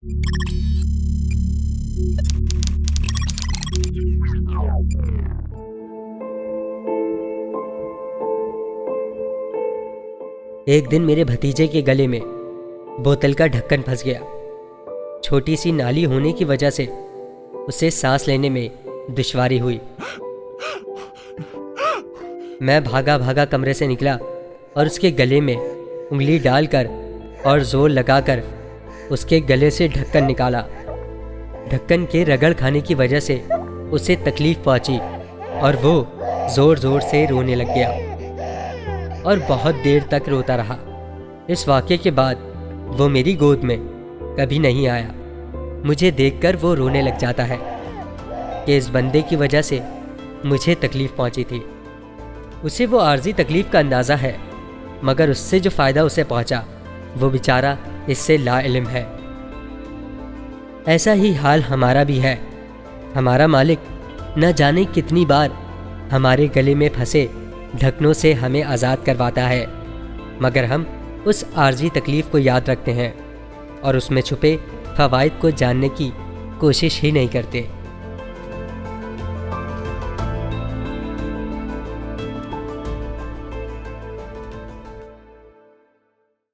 एक दिन मेरे भतीजे के गले में बोतल का ढक्कन फंस गया। छोटी सी नाली होने की वजह से उसे सांस लेने में दुश्वारी हुई। मैं भागा भागा कमरे से निकला और उसके गले में उंगली डालकर और जोर लगाकर उसके गले से ढक्कन निकाला। ढक्कन के रगड़ खाने की वजह से उसे तकलीफ पहुंची और वो ज़ोर ज़ोर से रोने लग गया और बहुत देर तक रोता रहा। इस वाक़े के बाद वो मेरी गोद में कभी नहीं आया। मुझे देखकर वो रोने लग जाता है कि इस बंदे की वजह से मुझे तकलीफ़ पहुंची थी। उसे वो आर्जी तकलीफ़ का अंदाज़ा है, मगर उससे जो फ़ायदा उसे पहुंचा वो बेचारा इससे लाइल्म है। ऐसा ही हाल हमारा भी है। हमारा मालिक न जाने कितनी बार हमारे गले में फंसे ढक्कनों से हमें आज़ाद करवाता है, मगर हम उस आर्जी तकलीफ़ को याद रखते हैं और उसमें छुपे फ़वाइद को जानने की कोशिश ही नहीं करते।